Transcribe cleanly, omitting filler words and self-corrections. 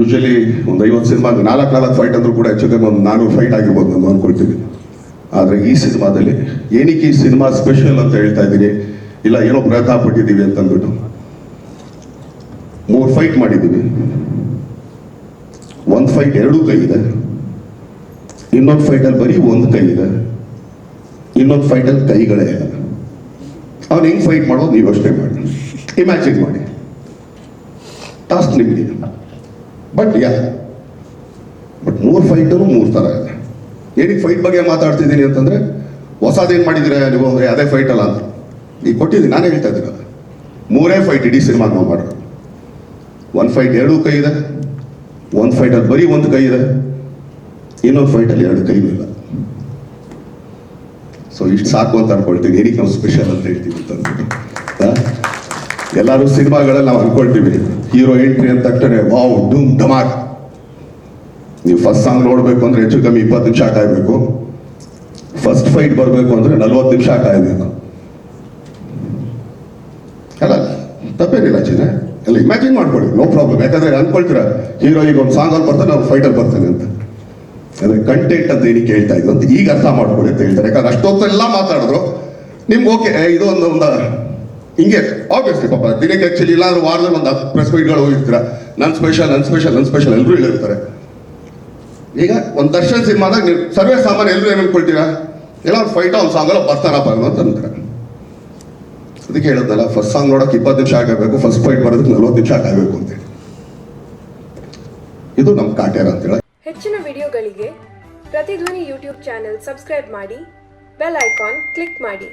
Usually ಒಂದು 50 cinema 4 fight ಅಂದ್ರೂ ಕೂಡ ಹೆಚ್ಚು ಕಮ್ಮಿ ಒಂದು 400 ಫೈಟ್ ಆಗಿರ್ಬೋದು ನಾನು ಅಂದ್ಕೊಳ್ತೀನಿ. ಆದರೆ ಈ ಸಿನಿಮಾದಲ್ಲಿ ಏನಕ್ಕೆ ಈ ಸಿನಿಮಾ ಸ್ಪೆಷಲ್ ಅಂತ ಹೇಳ್ತಾ ಇದ್ದೀನಿ, ಇಲ್ಲ ಏನೋ ಪ್ರಯತ್ನ ಪಟ್ಟಿದ್ದೀವಿ ಅಂತಂದ್ಬಿಟ್ಟು 3 ಫೈಟ್ ಮಾಡಿದ್ದೀವಿ. ಒಂದು ಫೈಟ್ 2 ಕೈ ಇದೆ, ಇನ್ನೊಂದು ಫೈಟಲ್ಲಿ ಬರೀ 1 ಕೈ ಇದೆ, ಇನ್ನೊಂದು ಫೈಟಲ್ಲಿ ಕೈಗಳೇ ಇಲ್ಲ. ಅವ್ನು ಹೆಂಗೆ ಫೈಟ್ ಮಾಡೋದು ನೀವು ಅಷ್ಟೇ ಮಾಡಿ, ಇಮ್ಯಾಜಿನ್ ಮಾಡಿ, ಟಾಸ್ಕ್ ನಿಮಗೆ. ಬಟ್ 3 ಫೈಟರು 3 ಥರ ಇದೆ. ಏನಕ್ಕೆ ಫೈಟ್ ಬಗ್ಗೆ ಮಾತಾಡ್ತಿದ್ದೀನಿ ಅಂತಂದರೆ, ಹೊಸದೇನು ಮಾಡಿದ್ರೆ ನೀವು ಅಂದರೆ ಅದೇ ಫೈಟ್ ಅಲ್ಲ ಅಂತ ಈಗ ಕೊಟ್ಟಿದ್ದೀನಿ. ನಾನೇ ಹೇಳ್ತಾ ಇದ್ದೀನಲ್ಲ, 3 ಫೈಟ್ ಇಡೀ ಸಿನಿಮಾಗೆ ನಾವು ಮಾಡೋದು. 1 ಫೈಟ್ 2 ಕೈ ಇದೆ, 1 ಫೈಟಲ್ಲಿ ಬರೀ 1 ಕೈ ಇದೆ, ಇನ್ನೊಂದು ಫೈಟಲ್ಲಿ 2 ಕೈನೂ ಇಲ್ಲ. ಸೊ ಇಷ್ಟು ಸಾಕು ಅಂತ ಅನ್ಕೊಳ್ತೀವಿ. ಏನಕ್ಕೆ ನಾವು ಸ್ಪೆಷಲ್ ಅಂತ ಹೇಳ್ತೀವಿ ಅಂತ ಅಂದ್ಬಿಟ್ಟು, ಎಲ್ಲರೂ ಸಿನಿಮಾಗಳಲ್ಲಿ ನಾವು ಅನ್ಕೊಳ್ತೀವಿ ಹೀರೋ ಎಂಟ್ರಿ ಅಂತ ತಕ್ಷಣ ವಾವ್ ಧೂಮ್ ಧಮಾಕ್. ನೀವು ಫಸ್ಟ್ ಸಾಂಗ್ ನೋಡಬೇಕು ಅಂದರೆ ಹೆಚ್ಚು ಕಮ್ಮಿ 20 ನಿಮಿಷ ಕಾಯಬೇಕು. ಫಸ್ಟ್ ಫೈಟ್ ಬರಬೇಕು ಅಂದರೆ 40 ನಿಮಿಷ ಕಾಯಬೇಕು. ಅಲ್ಲ ತಪ್ಪೇನಿಲ್ಲ ಚಿನ್ನ, ಎಲ್ಲ ಇಮ್ಯಾಜಿನ್ ಮಾಡ್ಕೊಳ್ಳಿ, ನೋ ಪ್ರಾಬ್ಲಮ್. ಯಾಕಂದರೆ ಅನ್ಕೊಳ್ತೀರಾ ಹೀರೋ ಈಗ ಒಂದು ಸಾಂಗಲ್ಲಿ ಬರ್ತಾನೆ, ನಾನು ಫೈಟಲ್ಲಿ ಬರ್ತಾನೆ ಅಂತ. ಅಂದರೆ ಕಂಟೆಂಟ್ ಅಂತ ಏನಕ್ಕೆ ಹೇಳ್ತಾ ಇದ್ದು ಅಂತ ಈಗ ಅರ್ಥ ಮಾಡ್ಕೊಳ್ಳಿ ಅಂತ ಹೇಳ್ತಾರೆ. ಯಾಕಂದ್ರೆ ಅಷ್ಟೊತ್ತೆಲ್ಲ ಮಾತಾಡಿದ್ರು ನಿಮ್ಗೆ ಓಕೆ ಇದು ಒಂದು ಹಿಂಗೆ ಆಬ್ವಿಯಸ್ಲಿ ಪಾಪ ದಿನಕ್ಕೆ ಆ್ಯಕ್ಚುಲಿ ಇಲ್ಲಾಂದ್ರೆ ವಾರದಲ್ಲಿ ಒಂದು 10 ಪ್ರೆಸ್ ಮೀಟ್ಗಳು ಹೋಗಿರ್ತೀರ. ನನ್ನ ಸ್ಪೆಷಲ್ ಎಲ್ಲರೂ ಹೇಳಿರ್ತಾರೆ. ಈಗ ಒಂದು ದರ್ಶನ್ ಸಿನಿಮಾದಾಗ ನೀವು ಸರ್ವೇ ಸಾಮಾನ್ಯ ಎಲ್ಲರೂ ಏನು ಅನ್ಕೊಳ್ತೀರಾ, ಎಲ್ಲ ಒಂದು ಫೈಟ್ ಒಂದು ಸಾಂಗಲ್ಲ ಬರ್ತಾರಪ್ಪ ಅಂತ ಅಂತಾರೆ. ಅದಕ್ಕೆ ಹೇಳೋದಲ್ಲ, ಫಸ್ಟ್ ಸಾಂಗ್ ನೋಡೋಕೆ 20 ನಿಮಿಷ ಆಗಬೇಕು, ಫಸ್ಟ್ ಫೈಟ್ ಬರೋದಕ್ಕೆ 40 ನಿಮಿಷ ಆಗಬೇಕು ಅಂತೇಳಿ. ಇದು ನಮ್ಮ ಕಾಟ್ಯಾರ ಅಂತೇಳಿ. ಹೆಚ್ಚಿನ ವಿಡಿಯೋಗಳಿಗೆ ಪ್ರತಿಧ್ವನಿ ಯೂಟ್ಯೂಬ್ ಚಾನೆಲ್ ಸಬ್ಸ್ಕ್ರೈಬ್ ಮಾಡಿ, ಬೆಲ್ ಐಕಾನ್ ಕ್ಲಿಕ್ ಮಾಡಿ.